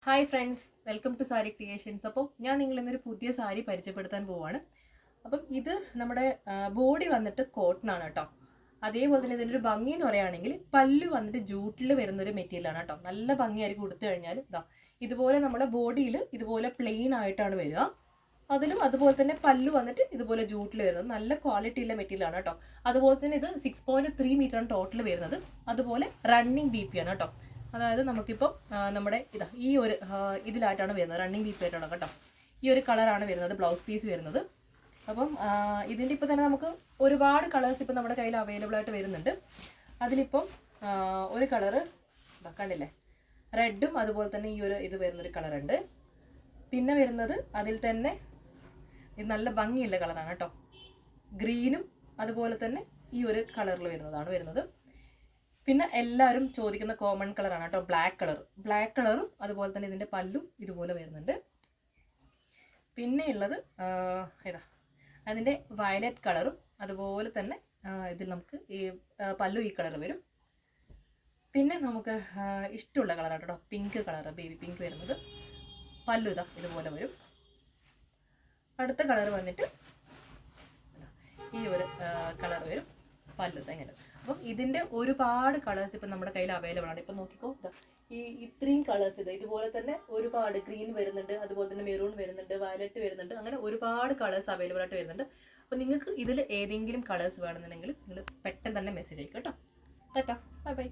Hi friends, welcome to sari creations. അപ്പോൾ ഞാൻ നിങ്ങളിന്നൊരു പുതിയ സാരി പരിചയപ്പെടുത്താൻ പോവാണ്. അപ്പം ഇത് നമ്മുടെ ബോഡി വന്നിട്ട് കോട്ടൺ ആണ് കേട്ടോ. അതേപോലെ തന്നെ ഇതിൻ്റെ ഒരു ഭംഗി എന്ന് പറയുകയാണെങ്കിൽ പല്ല് വന്നിട്ട് ജൂട്ടിൽ വരുന്നൊരു മെറ്റീരിയലാണ് കേട്ടോ. നല്ല ഭംഗിയായിരിക്കും കൊടുത്തു കഴിഞ്ഞാൽ. ഇതാ ഇതുപോലെ നമ്മുടെ ബോഡിയിൽ ഇതുപോലെ പ്ലെയിൻ ആയിട്ടാണ് വരിക. അതിലും അതുപോലെ തന്നെ പല്ല് വന്നിട്ട് ഇതുപോലെ ജൂട്ടിൽ വരുന്നത് നല്ല ക്വാളിറ്റിയുള്ള മെറ്റീരിയലാണ് കേട്ടോ. അതുപോലെ തന്നെ ഇത് 6.3 മീറ്ററാണ് ടോട്ടൽ വരുന്നത്. അതുപോലെ റണ്ണിങ് ബി പി ആണ് കേട്ടോ. അതായത് നമുക്കിപ്പോൾ നമ്മുടെ ഈ ഒരു ഇതിലായിട്ടാണ് വരുന്നത്, റണ്ണിങ് ബി പി ആയിട്ടാണ് കേട്ടോ. ഈ ഒരു കളറാണ് വരുന്നത് ബ്ലൗസ് പീസ് വരുന്നത്. അപ്പം ഇതിൻ്റെ ഇപ്പോൾ തന്നെ നമുക്ക് ഒരുപാട് കളേഴ്സ് ഇപ്പം നമ്മുടെ കയ്യിൽ അവൈലബിൾ ആയിട്ട് വരുന്നുണ്ട്. അതിലിപ്പം ഒരു കളറ് കണ്ടില്ലേ, റെഡും അതുപോലെ തന്നെ ഈ ഒരു ഇത് വരുന്നൊരു കളറുണ്ട്. പിന്നെ വരുന്നത് അതിൽ തന്നെ ഇത് നല്ല ഭംഗിയുള്ള കളറാണ് കേട്ടോ. ഗ്രീനും അതുപോലെ തന്നെ ഈ ഒരു കളറിൽ വരുന്നത്. പിന്നെ എല്ലാവരും ചോദിക്കുന്ന കോമൺ കളറാണ് കേട്ടോ, ബ്ലാക്ക് കളറും അതുപോലെ തന്നെ ഇതിൻ്റെ പല്ലും ഇതുപോലെ വരുന്നുണ്ട്. പിന്നെ ഉള്ളത് അതിൻ്റെ വയലറ്റ് കളറും അതുപോലെ തന്നെ ഇതിൽ നമുക്ക് ഈ പല്ലു ഈ കളർ വരും. പിന്നെ നമുക്ക് ഇഷ്ടമുള്ള കളറാണ് കേട്ടോ, പിങ്ക് കളർ, ബേബി പിങ്ക് വരുന്നത്. പല്ലു ഇതുപോലെ വരും. അടുത്ത കളർ വന്നിട്ട് ഈ ഒരു കളർ വരും, പല്ലു എങ്ങനെ. അപ്പം ഇതിൻ്റെ ഒരുപാട് കളേഴ്സ് ഇപ്പം നമ്മുടെ കയ്യിൽ അവൈലബിൾ ആണ്. ഇപ്പം നോക്കിക്കോ, ഇത്രയും കളേഴ്സ് ഇതുപോലെ തന്നെ ഒരുപാട് ഗ്രീൻ വരുന്നുണ്ട്, അതുപോലെ തന്നെ മെറൂൺ വരുന്നുണ്ട്, വയലറ്റ് വരുന്നുണ്ട്. അങ്ങനെ ഒരുപാട് കളേഴ്സ് അവൈലബിൾ ആയിട്ട് വരുന്നുണ്ട്. അപ്പം നിങ്ങൾക്ക് ഇതിൽ ഏതെങ്കിലും കളേഴ്സ് വേണമെന്നുണ്ടെങ്കിൽ നിങ്ങൾ പെട്ടെന്ന് തന്നെ മെസ്സേജ് അയക്കാം കേട്ടോ. Bye bye.